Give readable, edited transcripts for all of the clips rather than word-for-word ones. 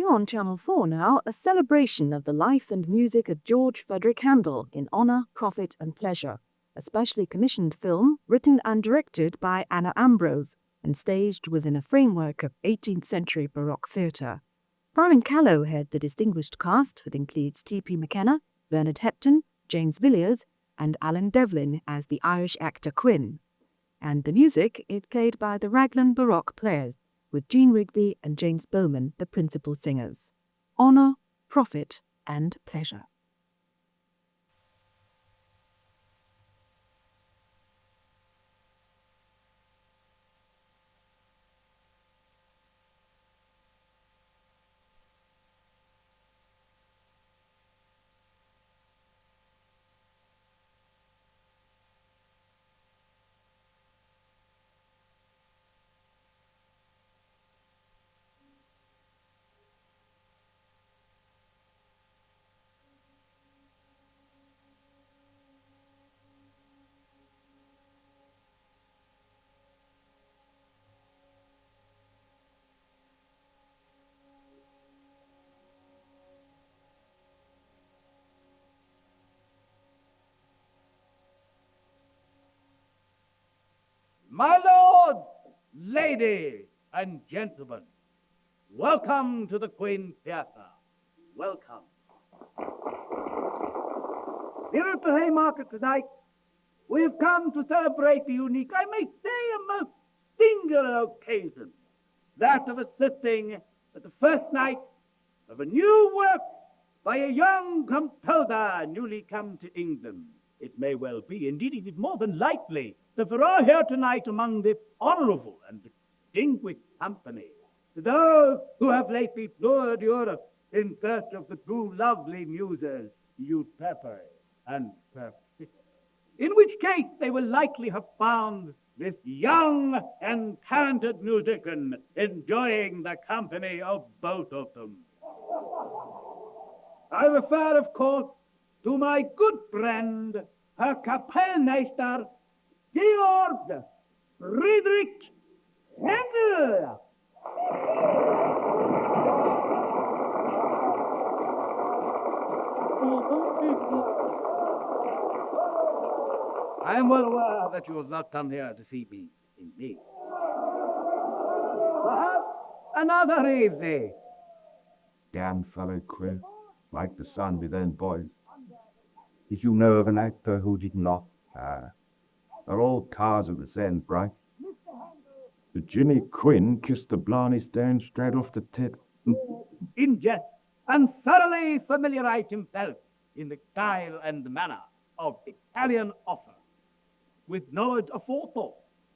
You're on Channel 4 now, a celebration of the life and music of George Frideric Handel in honour, profit and pleasure. A specially commissioned film written and directed by Anna Ambrose and staged within a framework of 18th century baroque theatre. Brian Callow head the distinguished cast that includes T.P. McKenna, Bernard Hepton, James Villiers and Alan Devlin as the Irish actor Quinn. And the music is played by the Raglan Baroque Players, with Jean Rigby and James Bowman the principal singers. Honour, profit and pleasure. My lord, lady, and gentlemen, welcome to the Queen Theatre. Welcome. Here at the Haymarket tonight, we have come to celebrate the unique, I may say a most singular occasion, that of a sitting at the first night of a new work by a young composer newly come to England. It may well be, indeed it is more than likely, that there are here tonight among this honourable and distinguished company those who have lately toured Europe in search of the two lovely muses, Euterpe and Persephone, in which case they will likely have found this young and talented musician enjoying the company of both of them. I refer, of course, to my good friend, her Kapellmeister, George Frideric Handel. I am well aware that you have not come here to see me, indeed. Perhaps another evening. Damn fellow queer, like the sun with own boys. Did you know of an actor who did not? They're all cars of the same price. The Jimmy Quinn kissed the Blarney Stone straight off the tip. In jest, and thoroughly familiarized himself in the style and manner of Italian opera, with knowledge aforethought,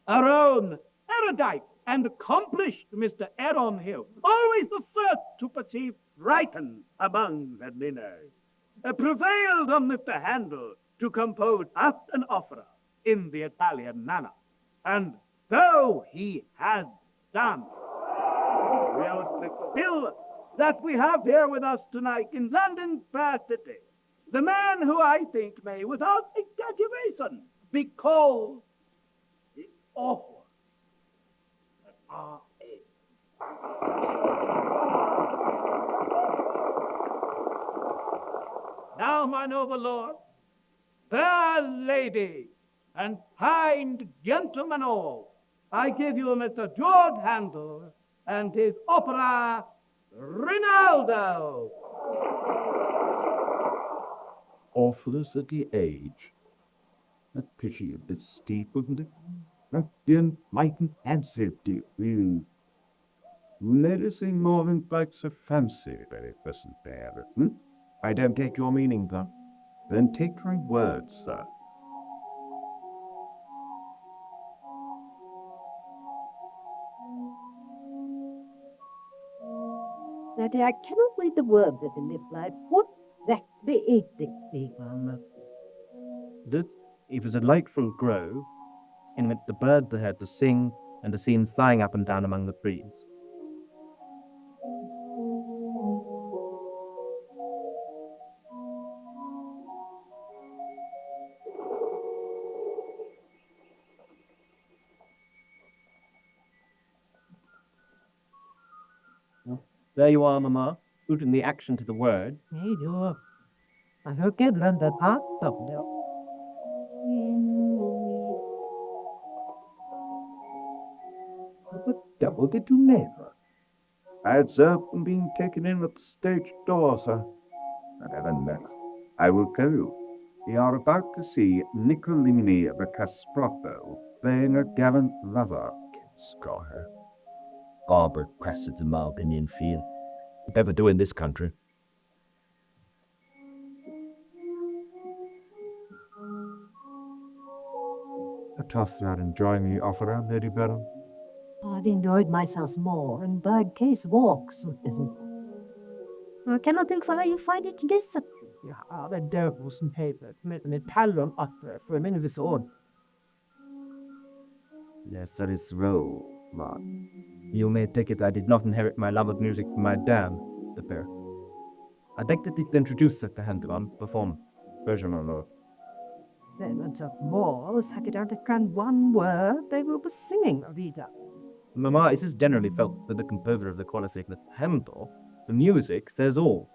our own erudite and accomplished Mr. Aaron Hill, always the first to perceive Brighton among the beginners, prevailed on Mr. Handel to compose us an opera in the Italian manner. And though he has done, we are still that we have here with us tonight in London's fair city, the man who I think may, without exaggeration, be called the author of our age. Now, my noble lord, fair lady, and kind gentlemen all, I give you Mr. George Handel and his opera Rinaldo. Awfulness at the age. A pity a bit steep, wouldn't it? That didn't mightn't fancy it, you. Medicine more than bites a fancy, very pleasant bear. I don't take your meaning, though. Then take my words, sir. Daddy, I cannot read the word that in this life. What exactly is this people? That it was a delightful grove in which the birds are heard to sing and are seen sighing up and down among the trees. There you are, Mamma, putting the action to the word. Hey, you. I hope you learned that part, Doctor. What the devil did you never? Heads up and being taken in at the stage door, sir. But then, I will tell you, we are about to see Nicolini the Castrato playing a gallant lover. Scar. Albert Cressett's in my opinion feel. Better do in this country. A tough not enjoying the opera, Lady Bellum. I've enjoyed myself more in Birdcase Walks, isn't it? I cannot think why you find it this. Ja, det där som heter med Italian opera för min vision. Yes, that is so, Ma. You may take it I did not inherit my love of music from my dam, the pair. I beg that it introduce at the Handel perform. Version or no. Then until more Saturday can one word they will be singing, Rita. Mamma, it is generally felt that the composer of the classic Handel, the music says all.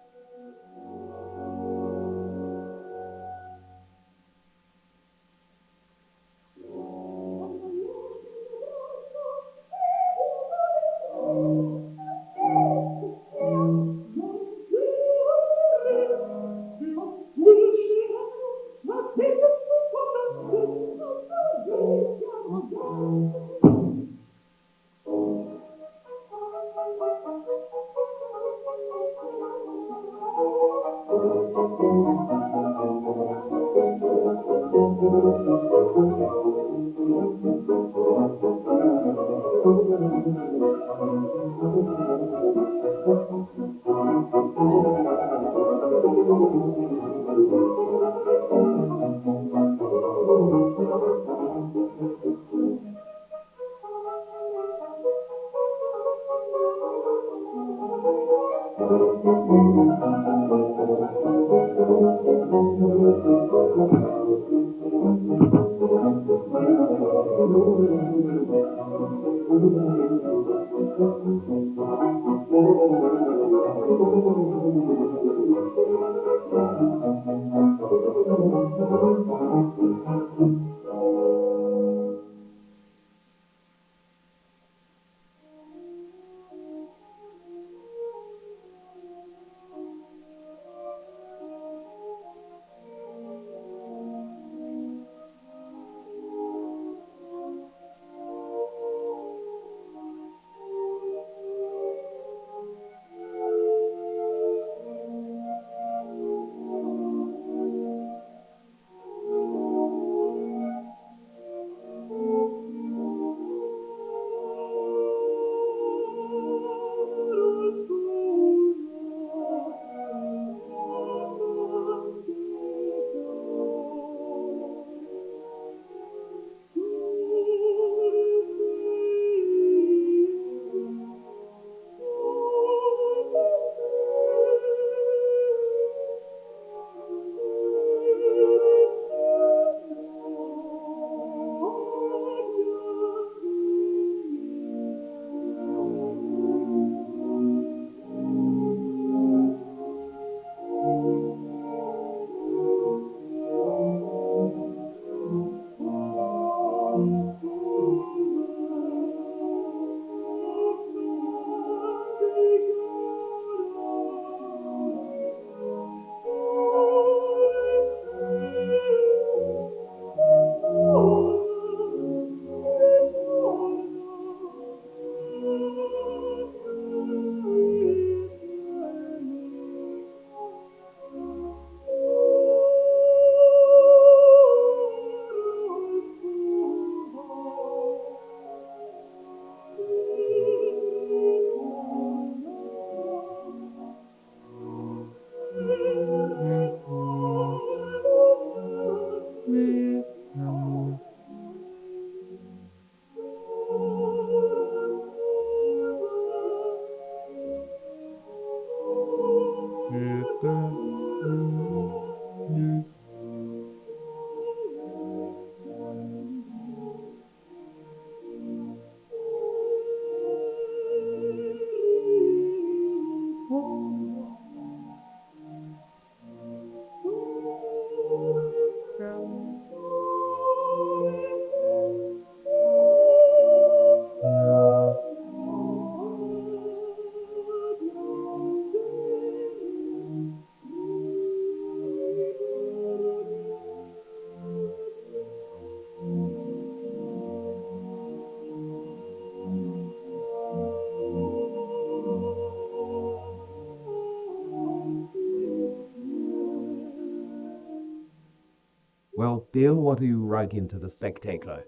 Well, Bill, what are you writing to the spectator?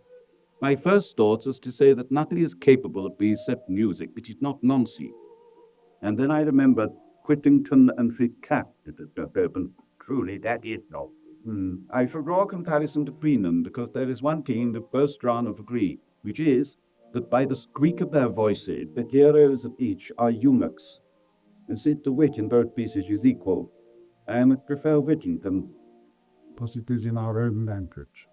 My first thought is to say that nothing is capable of being except music, which is not nonsense. And then I remembered Whittington and Fickle. Truly, that is not. I shall draw a comparison between them because there is one thing that both drawn agree, which is that by the squeak of their voices, the heroes of each are eunuchs. And since the wit in both pieces is equal, I would prefer Whittington. Because it is in our own language.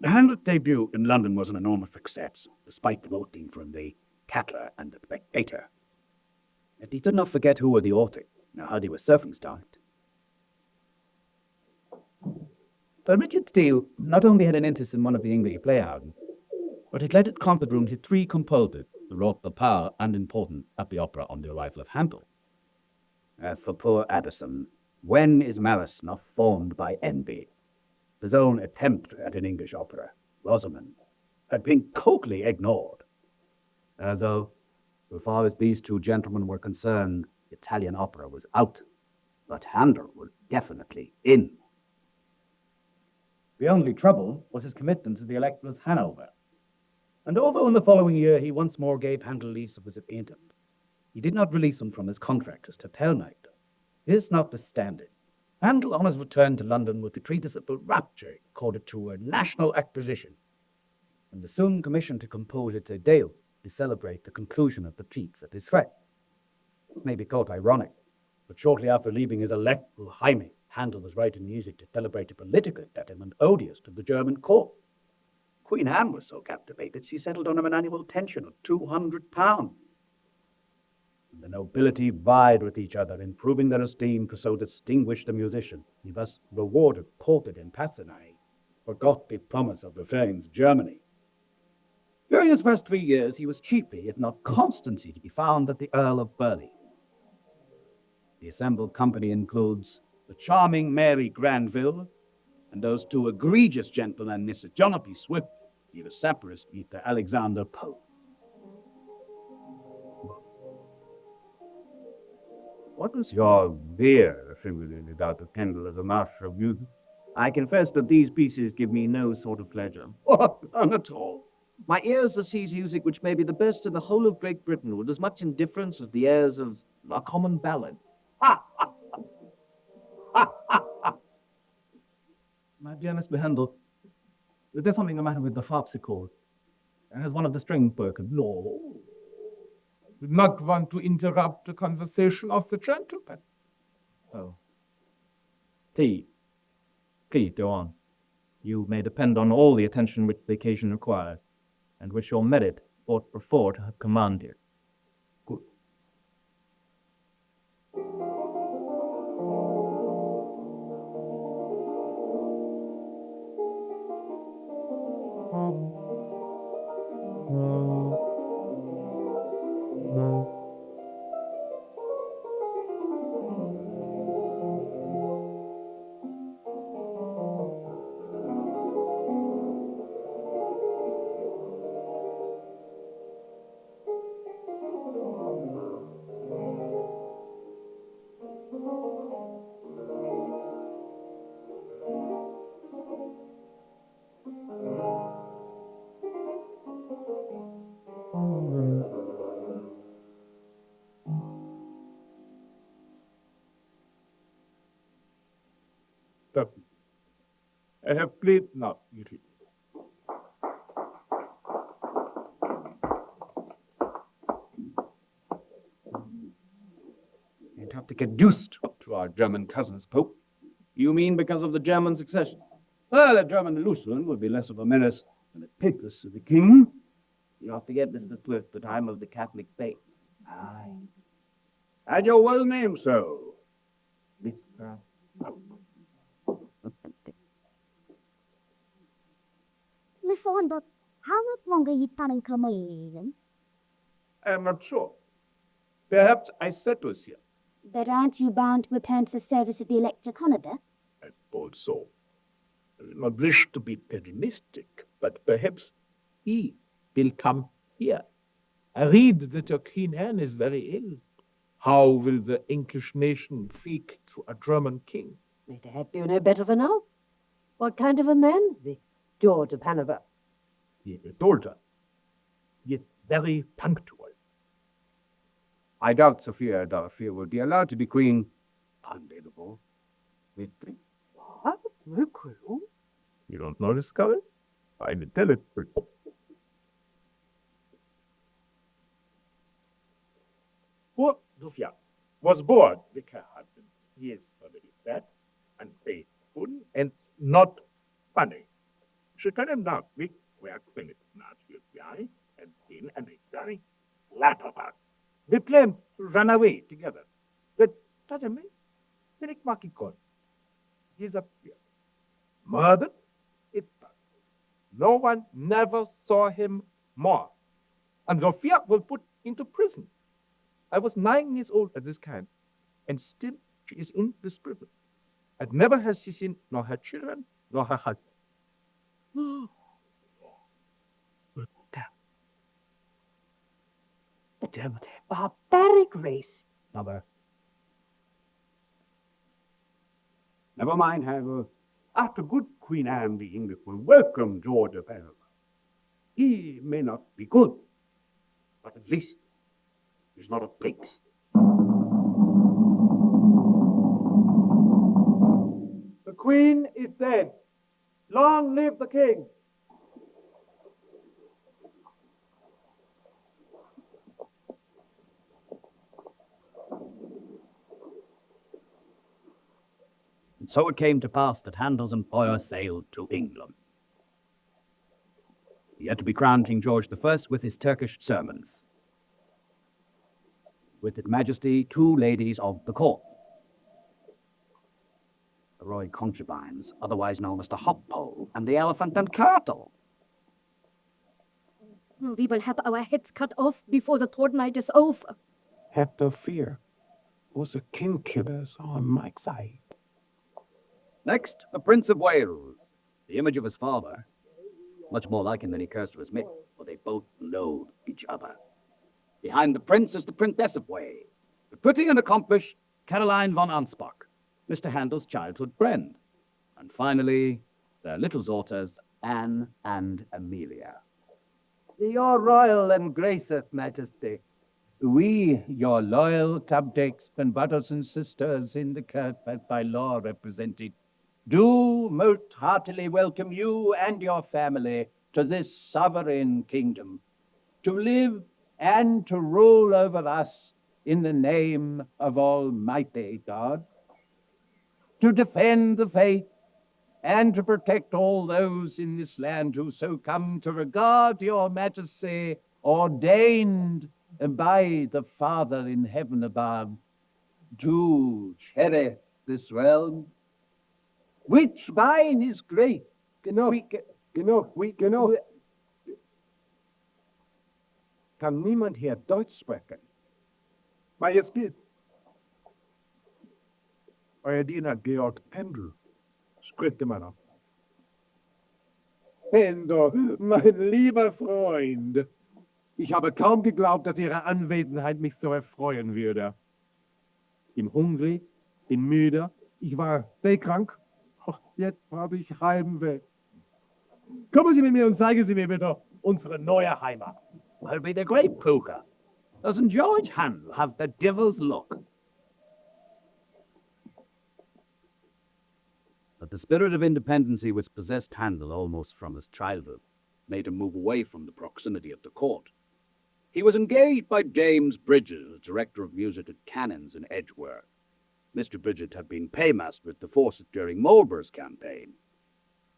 Handel's debut in London was an enormous success, despite the voting from the Callow and the Spectator. Yet he did not forget who were the author, nor how they were circumstanced. But Richard Steele not only had an interest in one of the English playhouses, but he let it confident his three composers who wrought the power and importance at the opera on the arrival of Handel. As for poor Addison, when is malice not formed by envy? His own attempt at an English opera, Rosamund, had been coldly ignored. Although, so far as these two gentlemen were concerned, Italian opera was out, but Handel was definitely in. The only trouble was his commitment to the Elector's Hanover. And although in the following year he once more gave Handel leaves of his acquaintance, he did not release him from his contract as Kapellmeister. This notwithstanding, Handel on his return to London with the treatise of rapture called it to a national acquisition, and was soon commissioned to compose its Adele to celebrate the conclusion of the piece at his threat. It may be called ironic, but shortly after leaving his electoral Jaime, Handel was writing music to celebrate a political detriment odious to the German court. Queen Anne was so captivated she settled on him an annual pension of £200. And the nobility vied with each other in proving their esteem for so distinguished a musician. He thus rewarded, courted, and patronage, forgot the promise of revenge Germany. During his first 3 years, he was chiefly, if not constantly, to be found at the Earl of Burleigh. The assembled company includes the charming Mary Granville, and those two egregious gentlemen, Mr. Jonathan Swift, the satirist Mr. Alexander Pope. What is your beer affiliated about the Handel as a master of music? I confess that these pieces give me no sort of pleasure. Oh, none at all. My ears receive music which may be the best in the whole of Great Britain with as much indifference as the airs of a common ballad. Ha! Ha! Ha! Ha! Ha! My dear Mr. Handel, there's something the matter with the harpsichord. Has one of the strings broken? No. Do not want to interrupt the conversation of the gentleman. Oh. Please go on. You may depend on all the attention which the occasion requires, and which your merit ought before to have commanded. Good. I have played now, Miriam. You'd have to get used to our German cousins, Pope. You mean because of the German succession? Well, the German Lutheran would be less of a menace than a Pictus to the king. You forget this is the time of the Catholic faith. Aye. And you're well named so. But how much longer you planning to come? I am not sure. Perhaps I settle here. But aren't you bound to attend the service at the Electric Honour? I thought so. I do not wish to be pessimistic, but perhaps he will come here. I read that your Queen Anne is very ill. How will the English nation seek to a German king? May have you no better for now? What kind of a man, the George of Hanover? He is older, yet very punctual. I doubt Sophia Dorothea will be allowed to be queen. Unbelievable. Victory. What? No clue? You don't know this, Scully? I will tell it. Poor Sophia was born with her husband. He is very fat and faithful and not funny. She can him now weak where Queen not guy and thin and very latterback. They planned to run away together. But suddenly, Philip Makikon disappeared. Murdered? It passed. No one never saw him more. And Sophia was put into prison. I was 9 years old at this time, and still she is in this prison. And never has she seen nor her children nor her husband. The German barbaric race. Never mind, however. After good Queen Anne, the English will welcome George of Hanover. He may not be good, but at least he's not a prince. The Queen is dead. Long live the King. And so it came to pass that Handel's employer sailed to England. He had to be crowned King George I with his Turkish sermons. With His Majesty, 2 ladies of the court. The royal concubines, otherwise known as the hop pole and the elephant and turtle. We will have our heads cut off before the fortnight is over. Have no fear. Was a king killers on my side. Next, the Prince of Wales, the image of his father. Much more like him than he cares to admit, for they both loathe each other. Behind the prince is the Princess of Wales, the pretty and accomplished Caroline von Anspach, Mr. Handel's childhood friend. And finally, their little daughters, Anne and Amelia. Your royal and gracious majesty. We, your loyal subjects and brothers and sisters in the court that by law represented, do most heartily welcome you and your family to this sovereign kingdom, to live and to rule over us in the name of Almighty God, to defend the faith and to protect all those in this land who so come to regard your majesty ordained by the Father in heaven above, to cherish this realm, which by his grace Kann niemand hier Deutsch sprechen? Majestät. Euer Diener Georg Handel. Spricht immer noch. Handel, mein lieber Freund. Ich habe kaum geglaubt, dass Ihre Anwesenheit mich so erfreuen würde. Bin hungrig, bin müde, ich war seekrank. Ach, jetzt habe ich Heimweh. Kommen Sie mit mir und zeigen Sie mir bitte unsere neue Heimat. Well, be the great poker. Doesn't George Handel have the devil's look? But the spirit of independency which possessed Handel almost from his childhood made him move away from the proximity of the court. He was engaged by James Bridget, director of music at Cannons in Edgeworth. Mr. Bridget had been paymaster at the forces during Marlborough's campaign.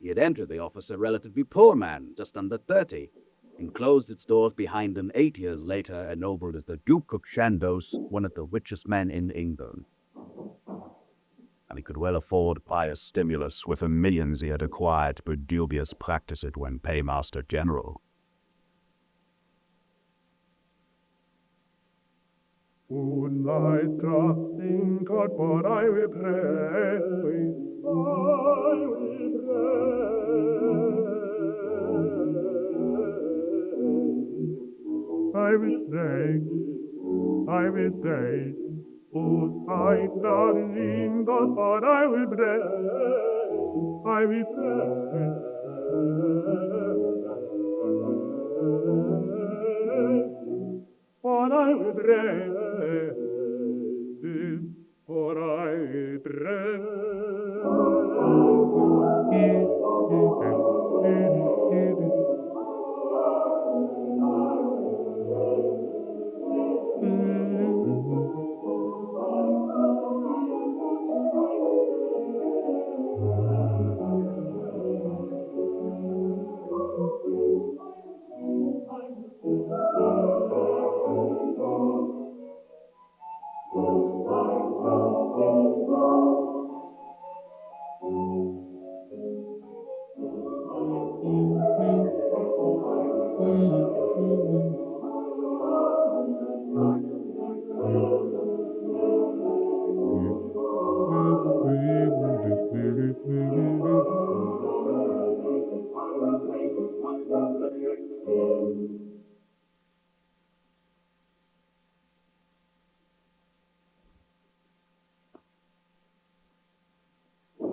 He had entered the office a relatively poor man, just under 30, and closed its doors behind him 8 years later, ennobled as the Duke of Chandos, one of the richest men in England. And he could well afford pious stimulus with the millions he had acquired by dubious practices when paymaster general. Und moonlight dropping, God, what I will pray. I will pray. I will pray. Oh, I darling God, but I will pray. I will pray. But I will pray. For I will pray.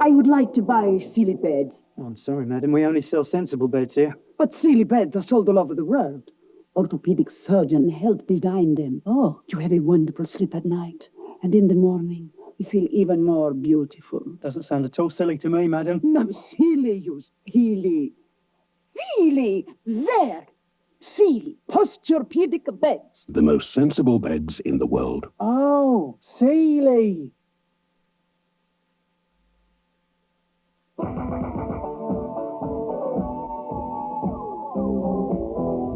I would like to buy silly beds. Oh, I'm sorry, madam. We only sell sensible beds here. But silly beds are sold all over the world. Orthopedic surgeon helped design them. Oh, you have a wonderful sleep at night. And in the morning, you feel even more beautiful. Doesn't sound at all silly to me, madam. No, silly, you silly. Silly, there. Silly, posturepedic beds. The most sensible beds in the world. Oh, silly.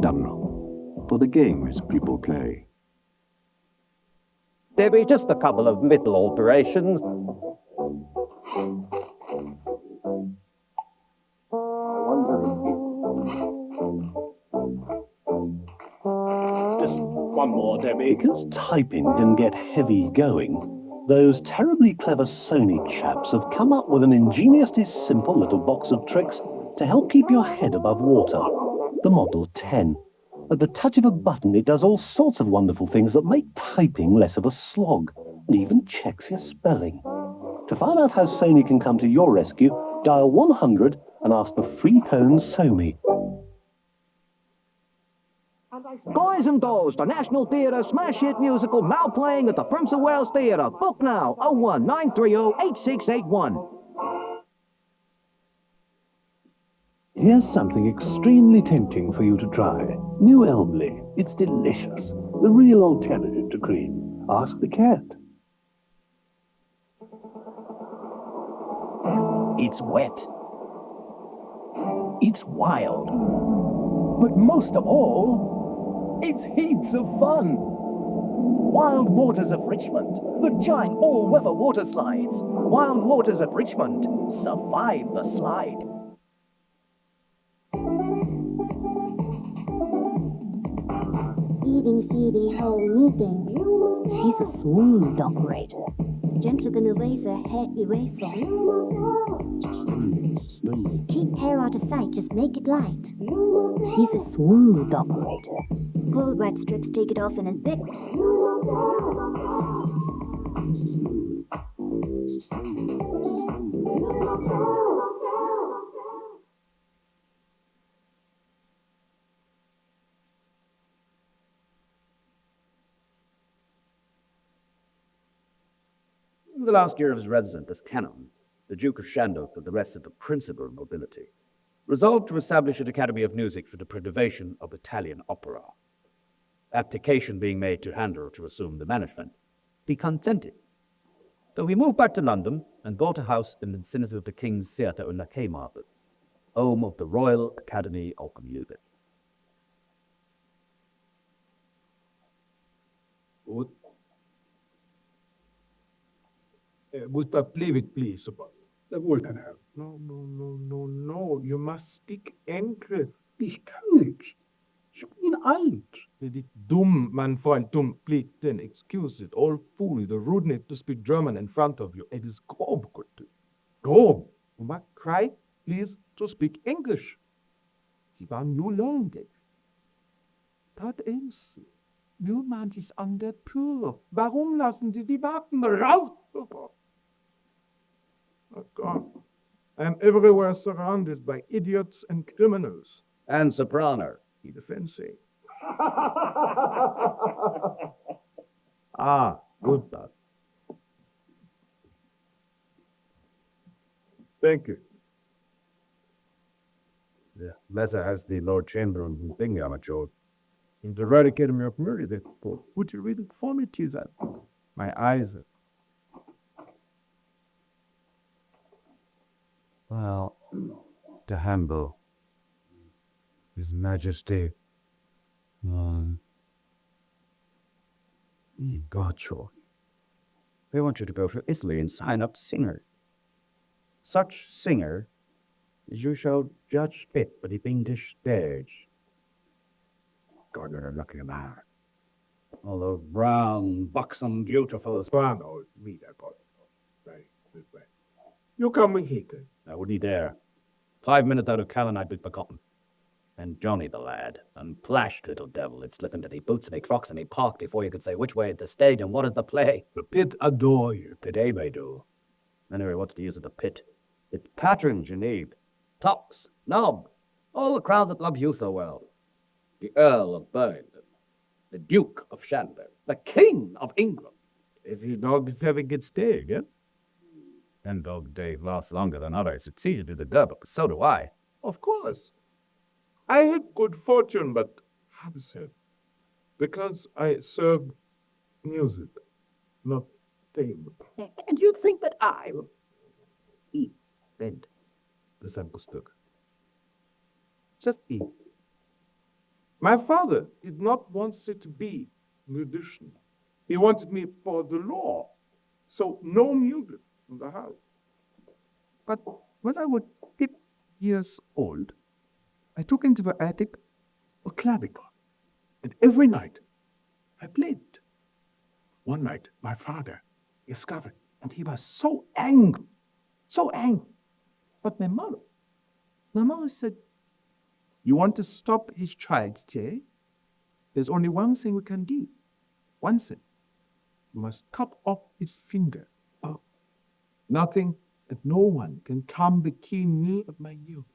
Done. For the games people play. There be just a couple of middle alterations. Just one more, Debbie. Because typing didn't get heavy going, those terribly clever Sony chaps have come up with an ingeniously simple little box of tricks to help keep your head above water. The Model 10. At the touch of a button, it does all sorts of wonderful things that make typing less of a slog, and even checks your spelling. To find out how Sony can come to your rescue, dial 100 and ask for free cone Sony. Boys and Dolls, the National Theatre smash hit musical now playing at the Prince of Wales Theatre. Book now, 019308681. Here's something extremely tempting for you to try. New Elmley. It's delicious. The real alternative to cream. Ask the cat. It's wet. It's wild. But most of all, it's heaps of fun. Wild Waters of Richmond, the giant all-weather water slides. Wild Waters of Richmond, survive the slide. Feeding, home meeting. She's a swoon operator. Gentle gonna raise her hair eraser. Keep hair out of sight, just make it light. She's a swoon operator. Pull white strips, take it off in a bit. In the last year of his residence as canon, the Duke of Shandok and the rest of the principal nobility resolved to establish an Academy of Music for the preservation of Italian opera. Application being made to Handel to assume the management, he consented. So he moved back to London and bought a house in the vicinity of the King's Theatre in the Haymarket, home of the Royal Academy of Music. Gustav, leave it, please. No. You must speak angry. Be courage. Ich bin alt. It is dumm, mein Freund, dumm. Please, then excuse it. All fool, the rudeness to speak German in front of you. It is grob, good. Grob. You must cry, please, to speak English. Sie waren nur London. Das ist. Niemand ist an der Tür. Warum lassen Sie die Wachen raus? Oh God. I am everywhere surrounded by idiots and criminals. And soprano. He defends it. Ah, good lad. Thank you. The letter has the Lord Chamberlain thing, amateur. In the Royal Academy of Murray, that would you read it for me, teaser? My eyes. Well, to Handel, His Majesty, God, sure. We want you to go to Italy and sign up singer. Such singer as you shall judge fit for the English stage. God, you're a lucky man. All those brown, buxom, beautiful soprano, me that God. Right, this way. You come with here. I wouldn't dare. 5 minutes out of Callow I'd be forgotten. And Johnny the lad, unplashed little devil, had slipped into the boots and me crocks and me park before you could say which way is the stage and what is the play. The pit adore you, today they do. Anyway, what's the use of the pit? It's patronage you need. Tops, knob, all the crowds that love you so well. The Earl of Byrne, the Duke of Shandon, the King of England. Is he dog deserving good stay, yeah? And dog Dave lasts longer than others. Succeeded to the dub, but so do I. Of course. I had good fortune, but how to say, because I served music, not fame. And you think that I... Eat, bend, the sample stuck. Just eat. My father did not want me to be a musician. He wanted me for the law, so no music in the house. But when I was 8 years old, I took into the attic a clavichord, and every night I played. One night, my father discovered, and he was so angry. But my mother said, "You want to stop his child's play? There's only one thing we can do. One thing. You must cut off his finger. Oh, nothing and no one can come between me and my youth."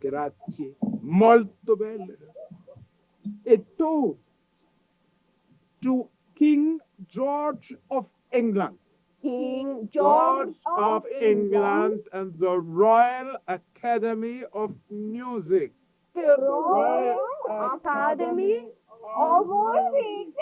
Grazie. Molto belle. E tu? To King George of England. King George of England and the Royal Academy of Music. The Royal Academy of Music.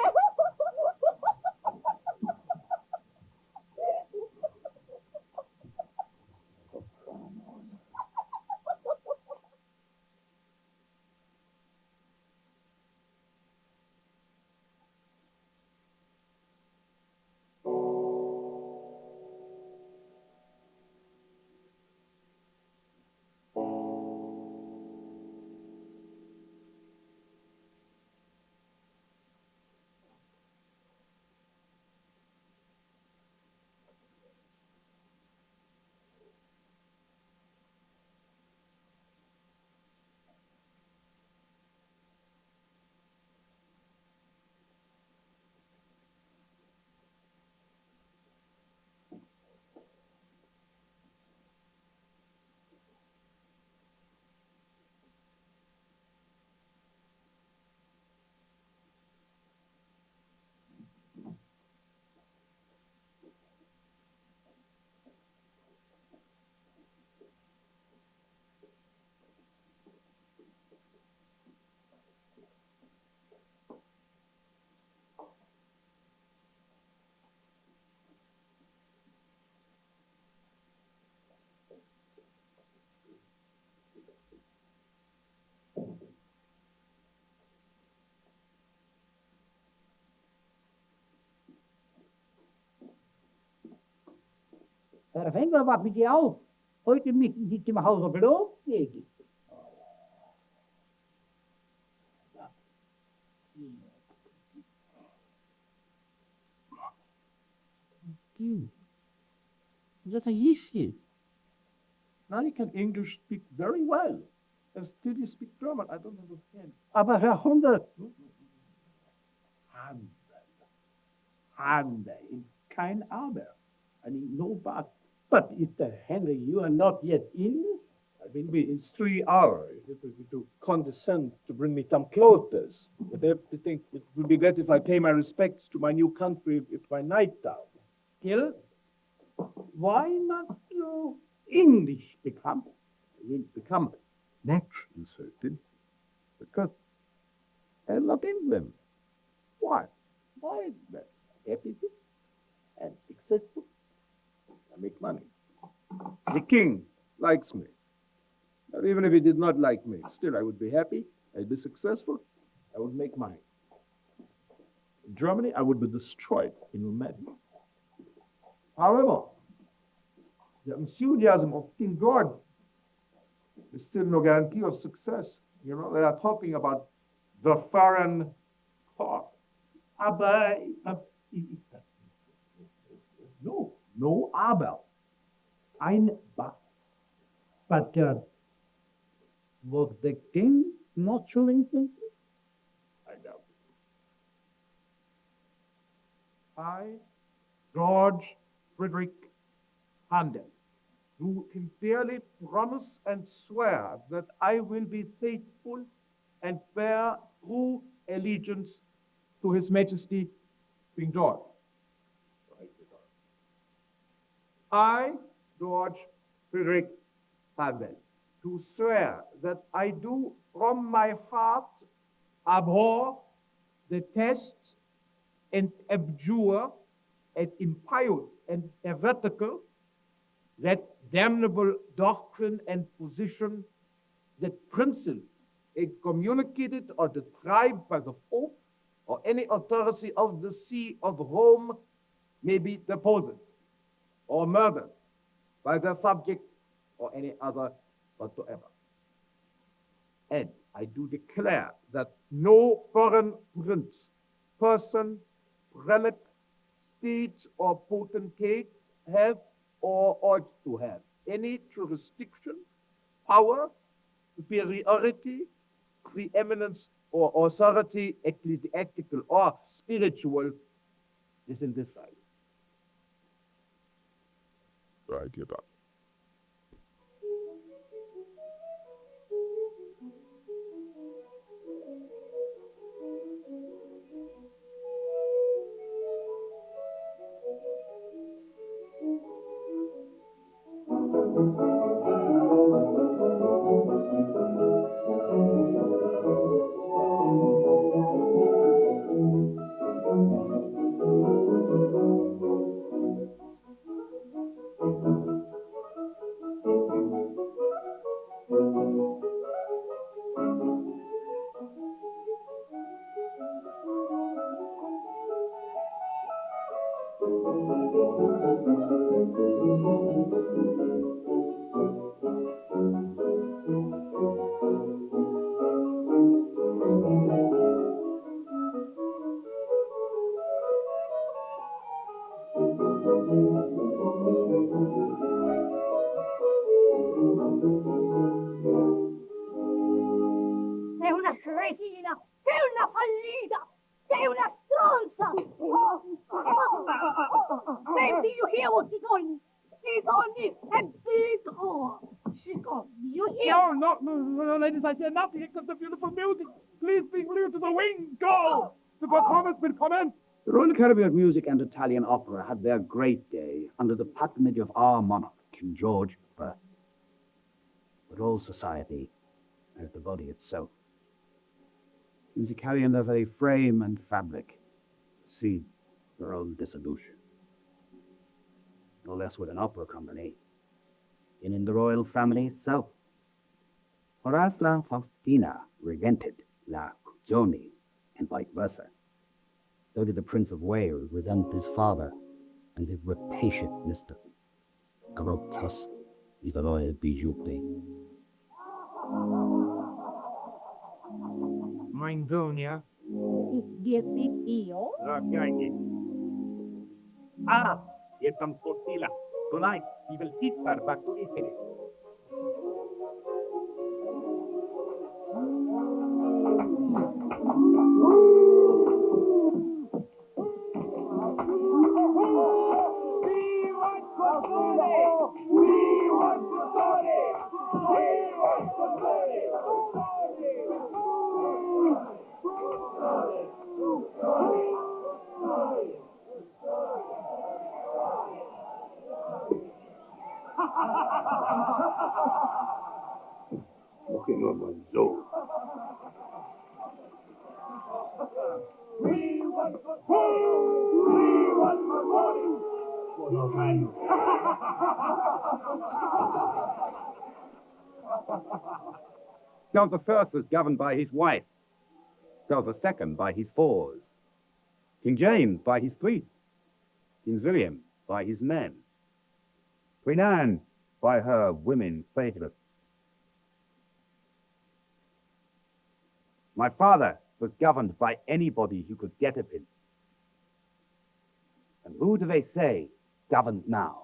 Perfetto, va pigliao. Poi ti metti ma hausa blu, pieghi. You. That easy. Now you can English speak very well. And still you speak German. I don't understand. Aber Herr Hundert. Handel. Kein Aber. I mean, no but. But Henry, you are not yet in? I will be in 3 hours. If you to condescend to bring me some clothes. But they have to think it would be great if I pay my respects to my new country at my night down. Gil, why not you English become? I will become naturally certain because I love England. Why? Why is that? Happy and successful. I make money. The king likes me. And even if he did not like me, still I would be happy, I'd be successful, I would make money. In Germany, I would be destroyed in Romania. However, the enthusiasm of King George is still no guarantee of success. You know, they are talking about the foreign court. No aber. Ein but. But was the king not showing things? I doubt it. I, George Frideric Handel, do sincerely promise and swear that I will be faithful and bear true allegiance to His Majesty King George. I, George Frideric Handel, do swear that I do from my heart abhor, detest, and abjure, and impute and heretical that damnable doctrine and position, that principle excommunicated or deprived by the Pope or any authority of the See of Rome may be deposed or murdered by their subject or any other whatsoever. And I do declare that no foreign prince, person, relic, state, or potentate have or ought to have any jurisdiction, power, superiority, preeminence, or authority, ecclesiastical or spiritual, is in this side. Right, you're done. È una scresina! È una fallita! È una stronza! Then do you hear what he told me? He told me a big whore! She called me. You hear? No, ladies, I said nothing. It was the beautiful music. Please be glued to the wing. Go! The performance will commence. The Royal Caribbean music and Italian opera had their great day under the patronage of our monarch, King George I. But all society, and the body itself, musically in their very frame and fabric, see their own dissolution. No less with an opera company, and in the royal family itself. For as La Faustina regented La Cuzzoni, and vice versa, so did the Prince of Wales resent his father and his rapacious mister. Corruptus is the royal bijouterie. Mindonia. Io? Ah, here comes Portilla. Tonight, we will teach her back to Italy. Looking on my zone. John the First was governed by his wife, Charles the Second by his fours, King James by his fleet, King William by his men, Queen Anne by her women favorites. My father was governed by anybody who could get at him. And who do they say governed now?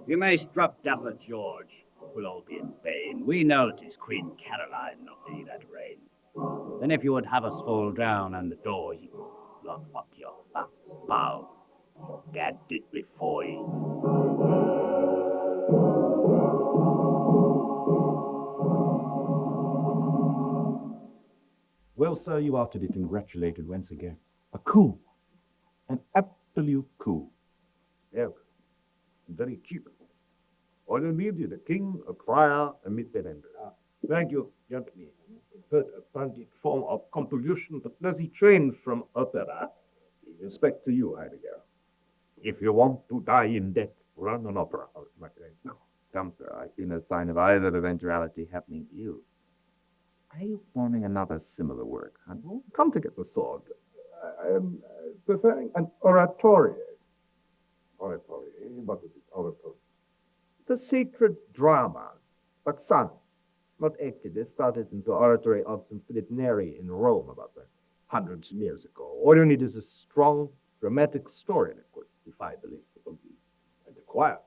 You may strut Dapper George. We'll all be in vain. We know 'tis Queen Caroline, not thee, that reign. Then if you would have us fall down and the door, you lock up your backs, bow. Gad did before ye. Well, sir, you are to be congratulated once again. A coup. An absolute coup. Yeah, very cheap. All you need is a king, a choir, a midband. Thank you, gentlemen. But a splendid form of composition that doesn't change from opera. Respect to you, Heidegger. If you want to die in death, run an opera, my friend. No, come, sir. I've seen a sign of either eventuality happening to you. Are you forming another similar work, Handel? Come to get the sword. I am preferring an oratorio. Oratory? What is it? Oratory. The sacred drama, but sung, not acted. It started into oratory of some Frideric in Rome about hundreds of years ago. All you need is a strong, dramatic story that could defy the least of the And the choir.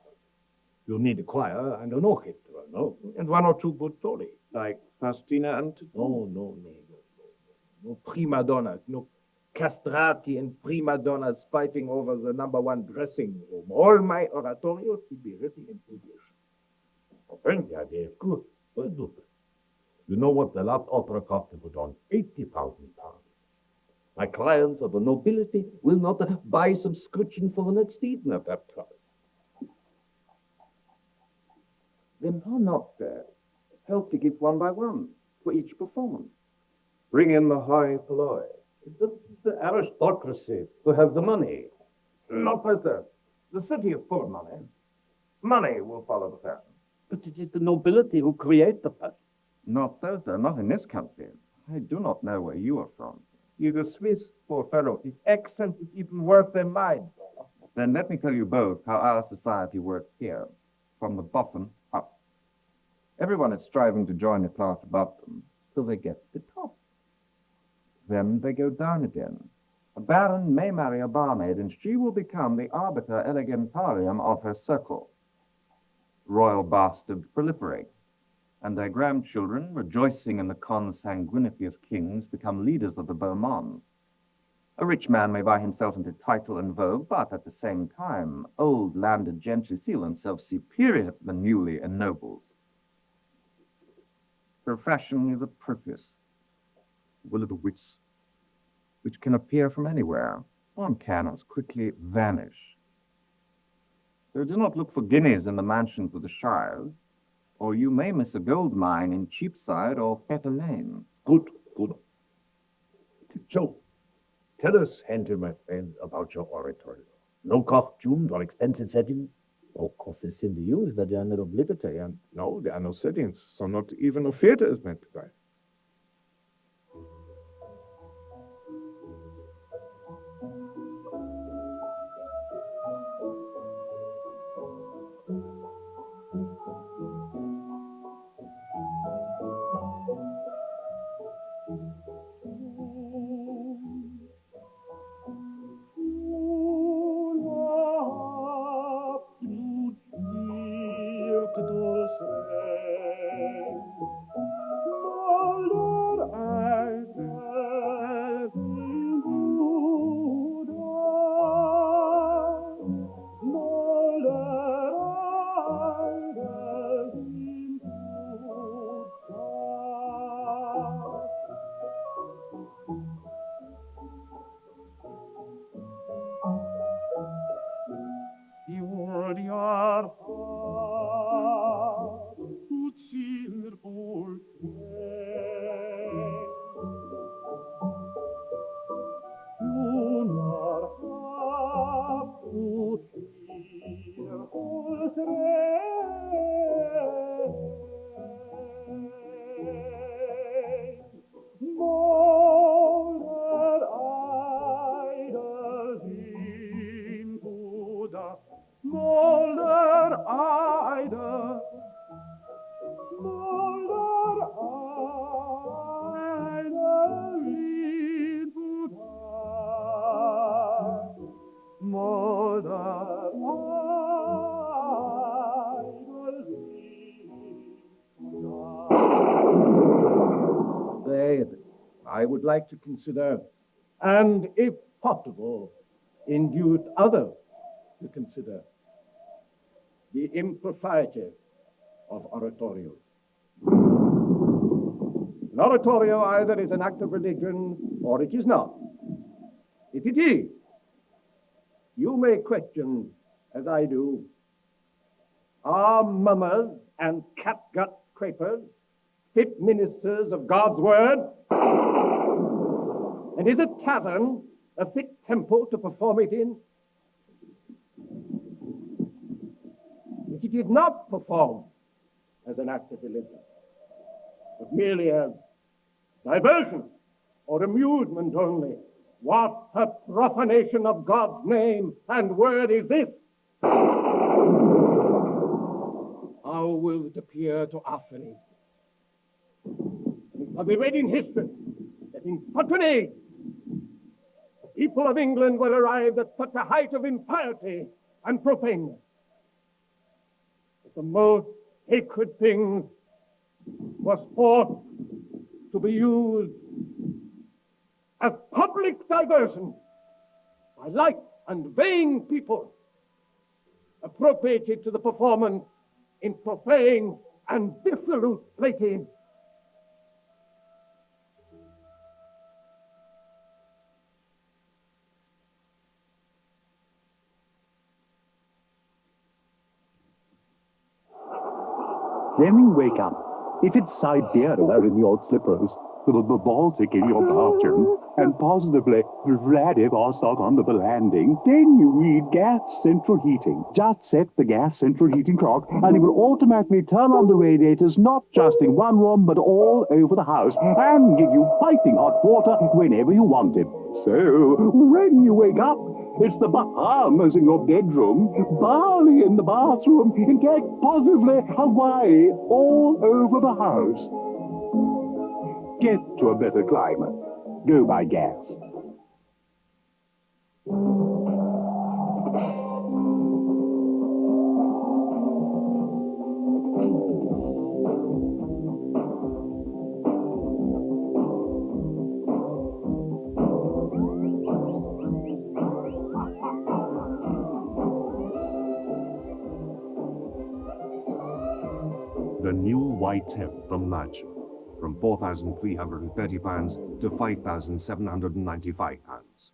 You need a choir and an orchestra, no? And one or two good tori, like Pastina and... No prima donnas, no castrati and prima donnas fighting over the #1 dressing room. All my oratorios will be written in English. And the idea is good. But look, you know what the last opera cost to put on? £80,000. My clients of the nobility will not buy subscription for the next season of that price. Then why not help to give one by one for each performance? Bring in the high polloi, the aristocracy who have the money. Not better. The city is full of money. Money will follow the pattern. But it is the nobility who create the pattern. Not Tota, not in this country. I do not know where you are from. You're the Swiss, poor fellow. The accent is even worse than mine. Then let me tell you both how our society works here, from the bottom up. Everyone is striving to join the class above them till they get to the top. Then they go down again. A baron may marry a barmaid, and she will become the arbiter elegantarium of her circle. Royal bastards proliferate, and their grandchildren, rejoicing in the consanguinity of kings, become leaders of the beau monde. A rich man may buy himself into title and vogue, but at the same time, old landed gentry feel themselves superior to the newly ennobles. Their fashion is a purpose, will of the wits, which can appear from anywhere. One can as quickly vanish. So do not look for guineas in the mansions of the shires, or you may miss a gold mine in Cheapside or Fetter Lane. Good. So, tell us, Handel, my friend, about your oratory. No costumes or expensive setting? No costs in the use that they are not obligatory. And No, there are no settings, so not even a theater is meant to buy. I would like to consider, and if possible, induce others to consider the impropriety of oratorio. An oratorio either is an act of religion or it is not. If it is, you may question, as I do, are mummers and catgut scrapers fit ministers of God's word? And is a tavern a fit temple to perform it in? Which it did not perform as an act of religion, but merely as diversion or amusement only. What a profanation of God's name and word is this? How will it appear to our faith? It shall be read in history that in patronage, the people of England were arrived at such a height of impiety and profaneness that the most sacred things was forced to be used as public diversion by light and vain people appropriated to the performance in profane and dissolute plating. Then you wake up. If it's Siberia in your slippers, with the Baltic in your bathroom, and positively Vladivostok under the landing, then you need gas central heating. Just set the gas central heating clock, and it will automatically turn on the radiators not just in one room, but all over the house, and give you piping hot water whenever you want it. So, when you wake up, it's the Bahamas in your bedroom, Bali in the bathroom, in fact, positively Hawaii all over the house. Get to a better climate. Go by gas. The new white hip from Nigel, from £4,330 to £5,795.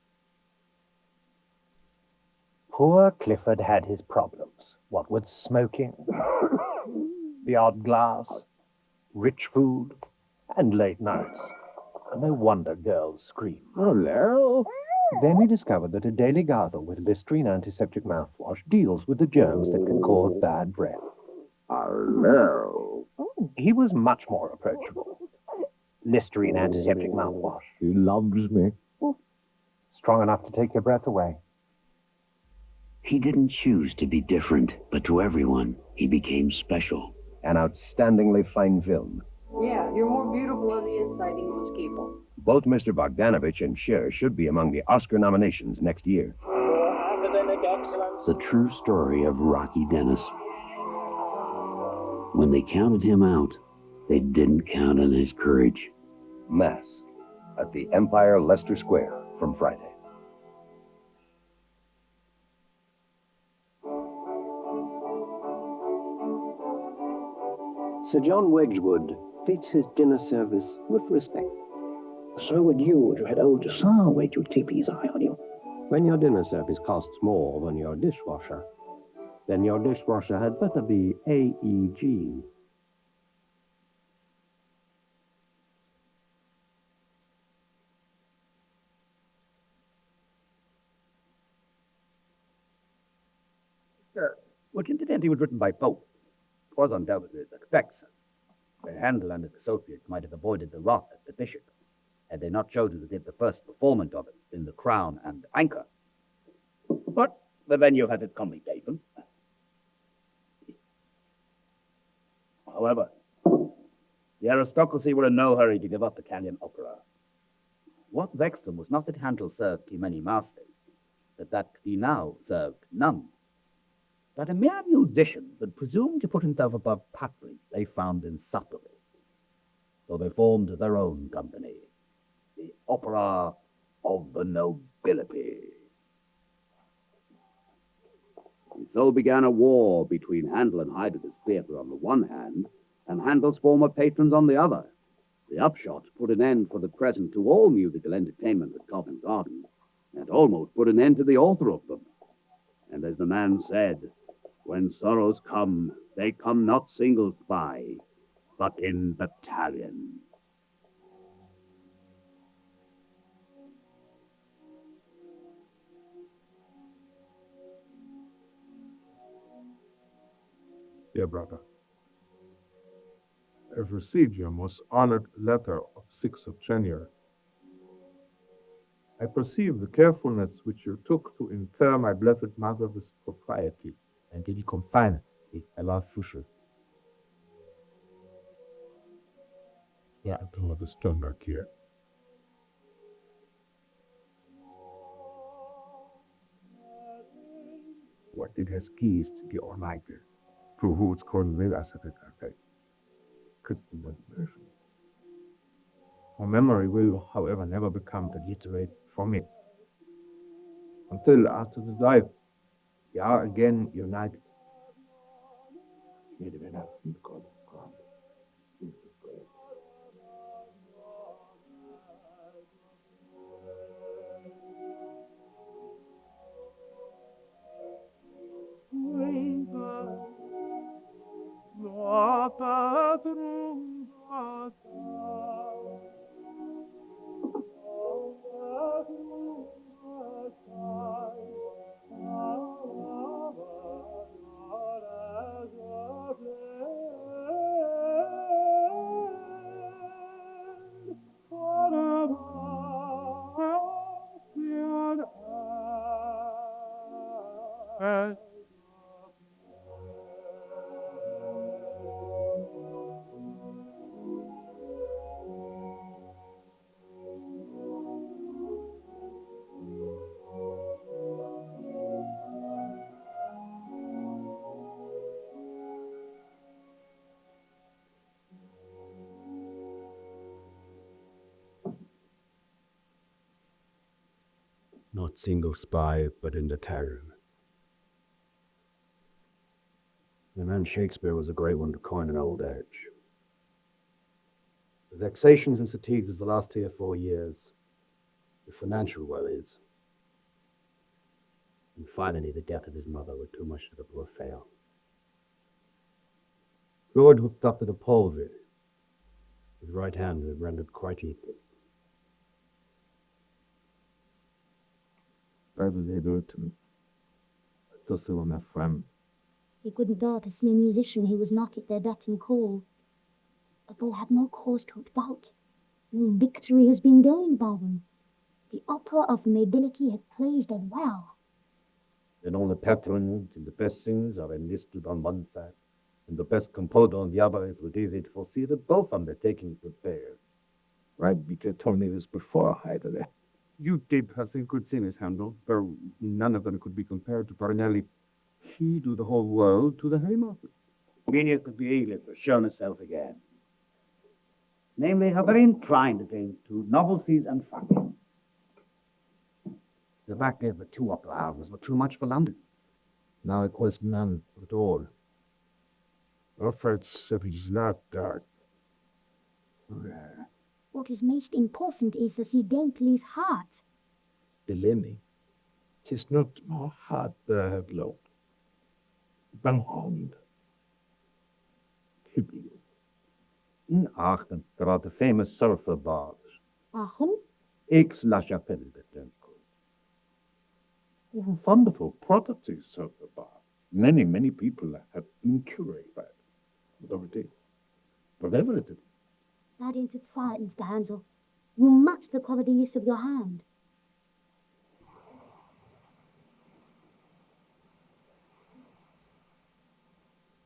Poor Clifford had his problems. What with smoking, the odd glass, rich food, and late nights. And no wonder girls scream. Hello? Then he discovered that a daily gargle with Listerine antiseptic mouthwash deals with the germs that can cause bad breath. Hello? He was much more approachable. Listerine antiseptic mouthwash. He loves me. Strong enough to take your breath away. He didn't choose to be different, but to everyone, he became special. An outstandingly fine film. Yeah, you're more beautiful on the inside than most people. Both Mr. Bogdanovich and Cher should be among the Oscar nominations next year. Academic excellence. The true story of Rocky Dennis. When they counted him out, they didn't count on his courage. Mass at the Empire Leicester Square from Friday. Sir John Wedgwood treats his dinner service with respect. So would you if you had old Sir Wedgwood keeping his eye on you. When your dinner service costs more than your dishwasher, then your dishwasher had better be AEG. What incidentally was written by Pope. It was undoubtedly as the Vexen, where Handel and his associates might have avoided the rot at the bishop, had they not chosen to give the first performance of it in the Crown and Anchor. But the venue has its complications. However, the aristocracy were in no hurry to give up the Italian opera. What vexed them was not that Handel served too many masters, but that he now served none. But a mere musician that presumed to put himself above patronage they found insufferable. So they formed their own company, opera of the nobility. And so began a war between Handel and Heidegger's theatre on the one hand, and Handel's former patrons on the other. The upshot put an end for the present to all musical entertainment at Covent Garden, and almost put an end to the author of them. And as the man said, when sorrows come, they come not single spy, but in battalion. Dear brother, I've received your most honored letter of 6th of January. I perceive the carefulness which you took to infer my blessed mother with propriety, and die confine à la Fische. Ja, du bist Sternberg hier. What it has pleased the Almighty, to whose convelas it could be one version. Her memory will, however, never become obliterated from me. Until after the life, we are again united. May the benefit of God grant. Not single spy, but in the tavern. The man Shakespeare was a great one to coin an old adage. The vexations and fatigues of the last 3 or 4 years, the financial worries, and finally the death of his mother were too much for the poor fellow. George hooked up with a palsy. His right hand was rendered quite equal. I was able to sell my friend. He couldn't dare to see a musician who was not at their beck and call. But they had no cause to doubt. Victory has been gained by them. The opera of nobility had praised it well. Then all the patronage and the best singers are enlisted on one side, and the best composer on the other. Is it easy to foresee that both undertakings prepare. Right, because told me this before, Heidegger. You did have some good singers, Handel, though none of them could be compared to Farinelli. He drew the whole world to the Haymarket. Genius could be eager to shown itself again. Namely, how very inclined again to novelties and fun. The back of the 2 opera houses were too much for London. Now it costs none at all. Offers it is not dark. What is most important is to see Daintly's heart. Believe me, 'tis not more heart that I have loved, but hand. In Aachen, there are the famous surfer bars. Aachen? Aix-la-Chapelle, the temple. Wonderful properties, surfer bar. Many people have been curated by it. Whatever it is. Whatever it is. That ain't it fight, Mr. Hansel. You match the quality use of your hand.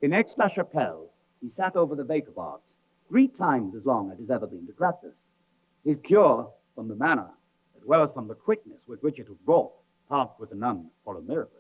In Aix-la-Chapelle, he sat over the Baker-Bards, 3 times as long as it has ever been to practice. His cure, from the manner, as well as from the quickness with which it was brought, passed with none for a miracle.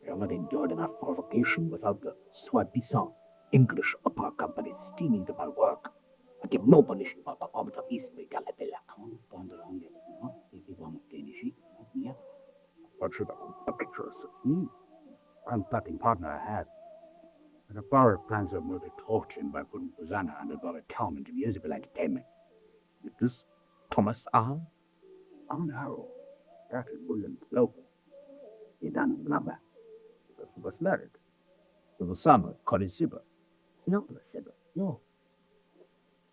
You'll not endure enough provocation without the soi-disant English opera company steaming to my work. But if nobody should not have the East Galadella can't bond around it. Not if you want Danish, not me. What should a picturess of me? Unplucking partner I had. And the baroque plans of murder tortured by putting Rosanna under baroque Calman to musical entertainment. With this Thomas R. on Harrow, Catherine William Slope. He done another. But he was married. To the son of Connie Sibber. Not the Sibber. No.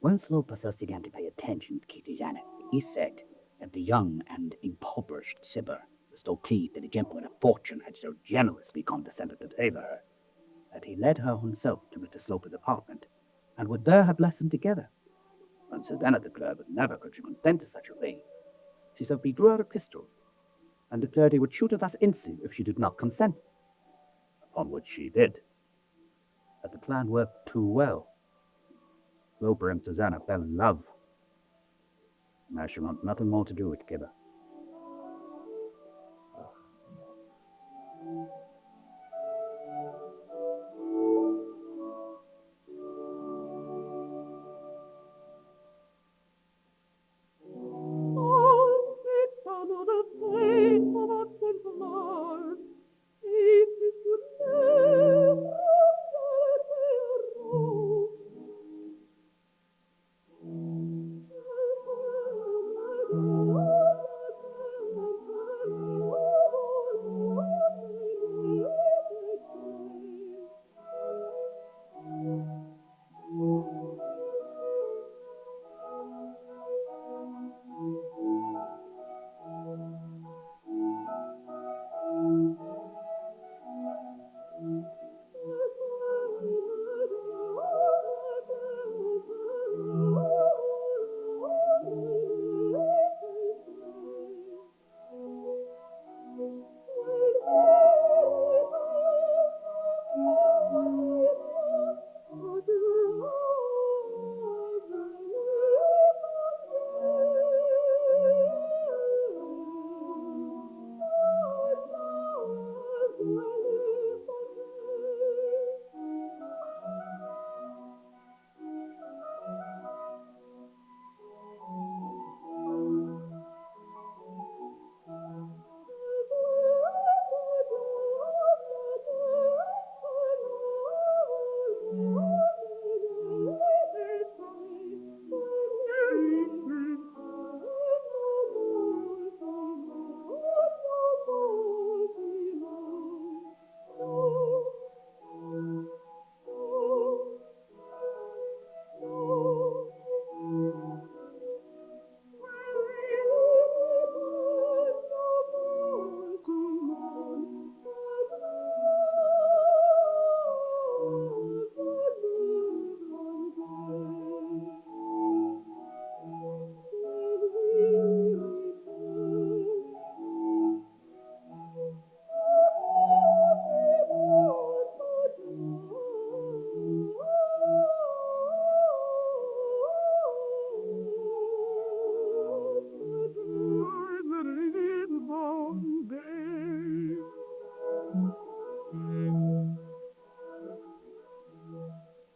When Slope first began to pay attention to Kitty Janet, he said that the young and impoverished Sibber was so pleased that the gentleman of fortune had so generously condescended to favor her, that he led her himself to Mr. Sloper's apartment, and would there have blessed them together. When Susanna declared that never could she consent to such a thing, she simply drew out a pistol, and declared he would shoot her thus instantly if she did not consent. Upon which she did. But the plan worked too well. Sloper and Susanna fell in love. And I shall want nothing more to do with Gibber.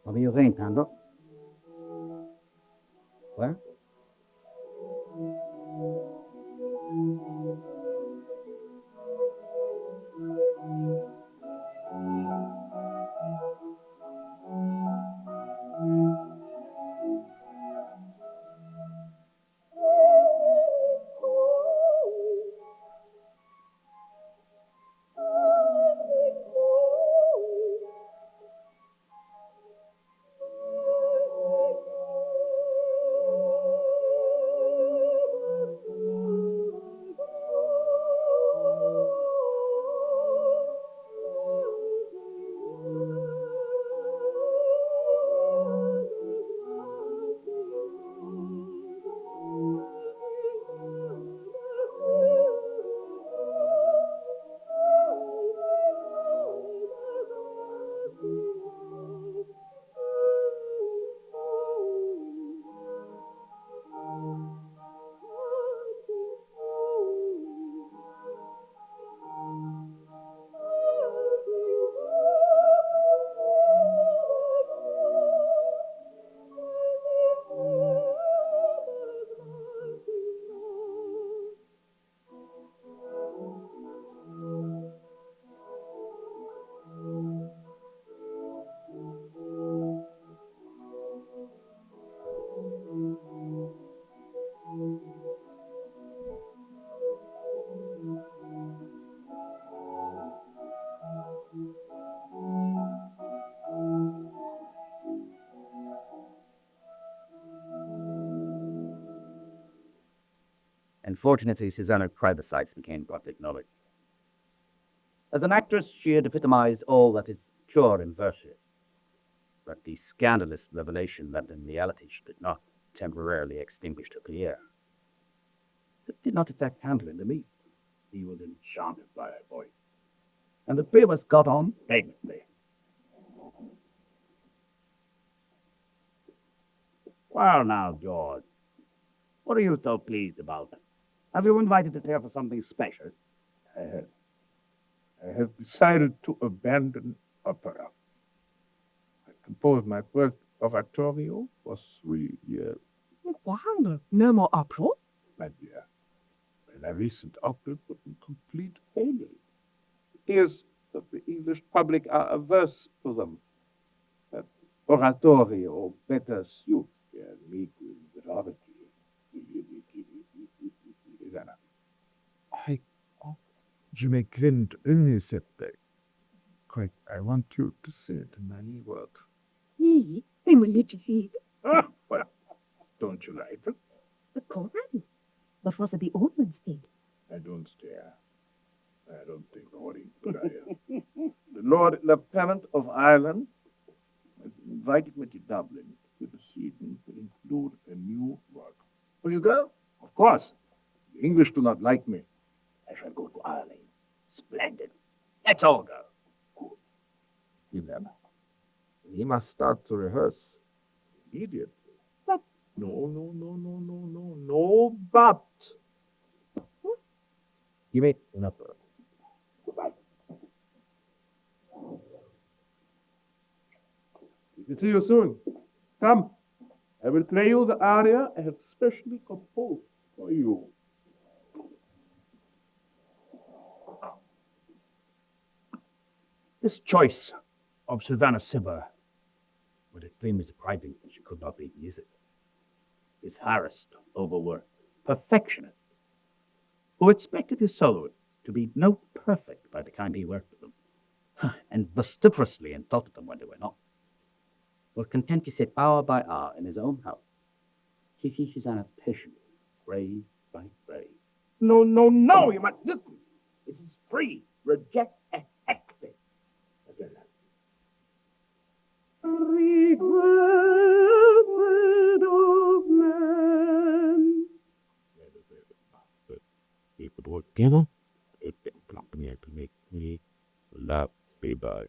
What are you think, Handel? Where? Unfortunately, Susanna's private sites became public knowledge. As an actress, she had epitomized all that is pure in virtue. But the scandalous revelation that in reality she did not temporarily extinguish her career. It did not affect Handel in the least. He was enchanted by her voice, and the pair of us got on brilliantly. Well, now, George, what are you so pleased about? Have you invited us here for something special? I have decided to abandon opera. I composed my first oratorio for 3 years. Wow, no more opera? My dear, my recent opera put in complete failure. It is that the English public are averse to them. That oratorio better suits their meager rarity. Je m'écris une septe. Quite, I want you to say it in many words. Nee, hij moet liedjes zien. Well, don't you like it? The Koran. Wat was het die Oldmans did? I don't stare. I don't think hoarding good idea. The Lord Lieutenant of Ireland has invited me to Dublin to the season to include a new work. Will you go? Of course. The English do not like me. I shall go to Ireland. Splendid. Let's all go. Good. Miriam, he must start to rehearse immediately. But no, but. You mean nothing. Goodbye. See you soon. Come, I will play you the aria I have specially composed for you. This choice of Susanna Sibber, with extremely surprising that she could not read music, is harassed, overworked, perfectionist, who expected his soloist to be note perfect by the time he worked with them, and vociferously insulted them when they were not, was content to sit hour by hour in his own house, teaching Susanna patiently, grave by grave. No, you must listen. This is free. Reject and activate. Regretted of man. Together, it blocked me to make me love people.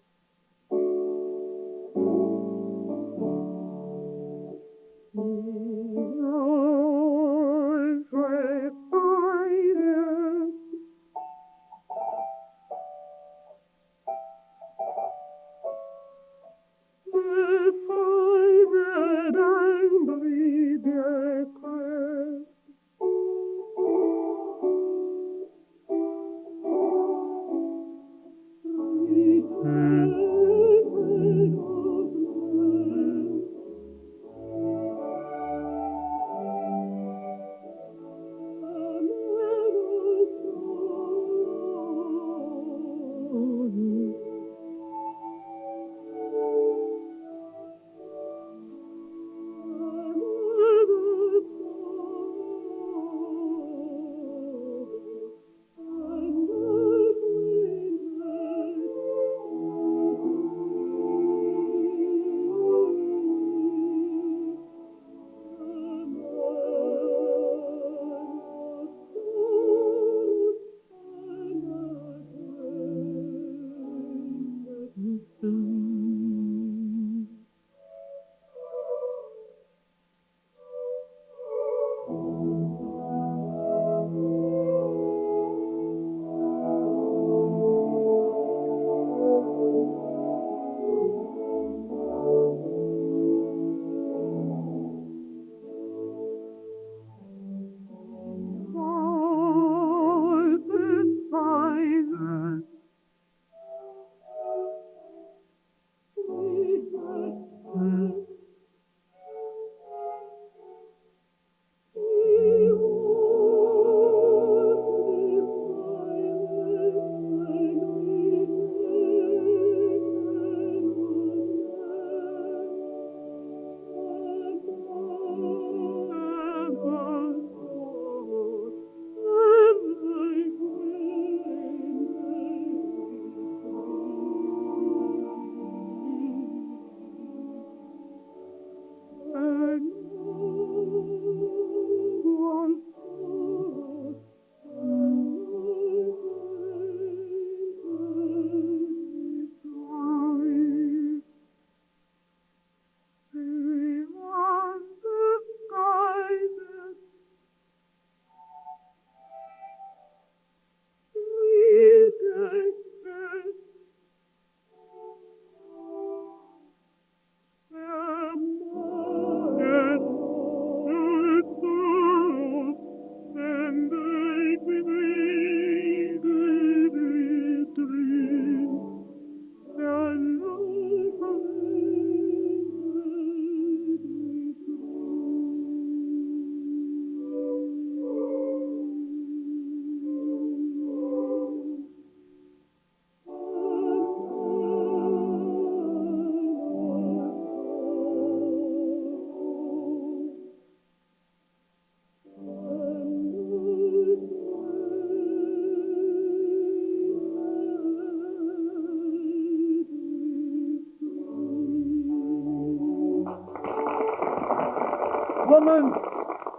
woman,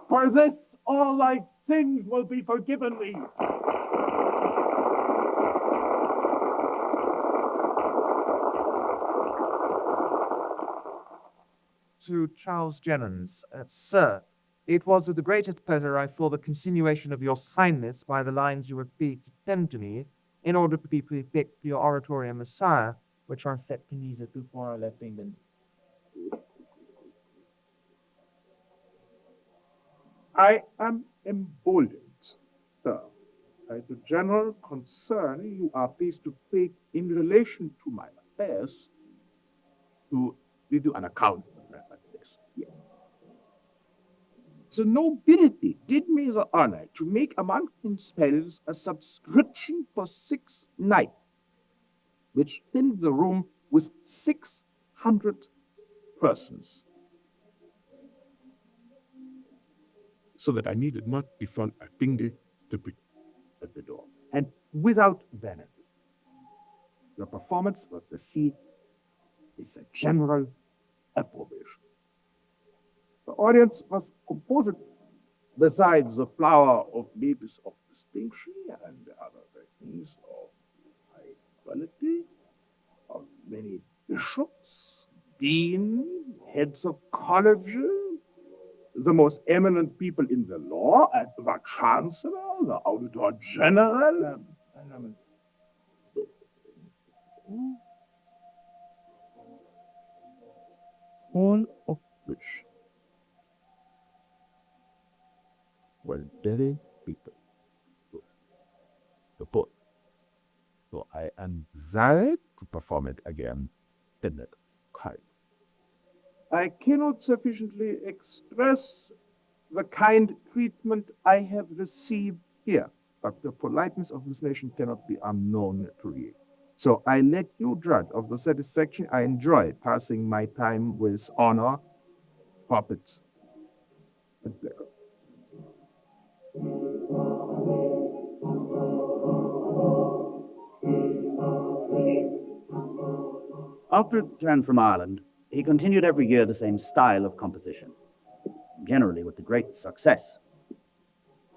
for this all thy sins will be forgiven thee. To Charles Jennings, Sir, it was with the greatest pleasure I saw the continuation of your kindness by the lines you were pleased to send to me, in order to be prepared for your oratorio Messiah, which are set to music before I left England. I am emboldened, sir, by the general concern you are pleased to take in relation to my affairs, to give you an account of that like this. Yeah. The nobility did me the honor to make among themselves a subscription for 6 nights, which filled the room with 600 persons, so that I needed not be found a finger to put at the door. And without vanity, the performance was received with a general approbation. The audience was composed, besides the flower of ladies of distinction and other ladies of high quality, of many bishops, deans, heads of colleges, the most eminent people in the law, and the chancellor, the auditor general, and all of which were very people. The book. So I am desired to perform it again in that kind. I cannot sufficiently express the kind treatment I have received here, but the politeness of this nation cannot be unknown to you. So I let you judge of the satisfaction I enjoy passing my time with honor, profit, and pleasure. After a return from Ireland, he continued every year the same style of composition, generally with the greatest success.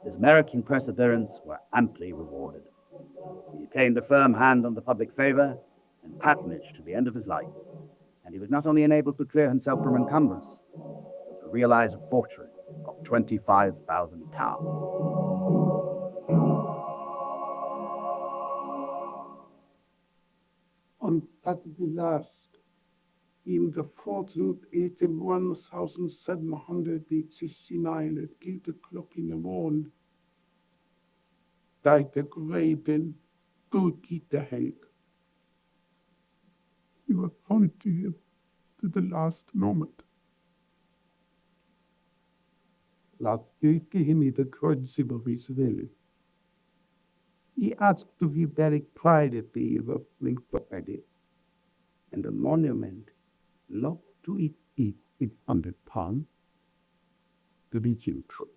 His merit and perseverance were amply rewarded. He obtained a firm hand on the public favor and patronage to the end of his life, and he was not only enabled to clear himself from encumbrance, but to realize a fortune of 25,000 pounds. On Saturday last, in the 481,769 at 8 o'clock in the morning, died the great and good Peter Held. We were fond to him to the last moment. Last week gave me the courtesy of his will. He asked to be buried privately in the link property, and a monument not to it £800 to be children.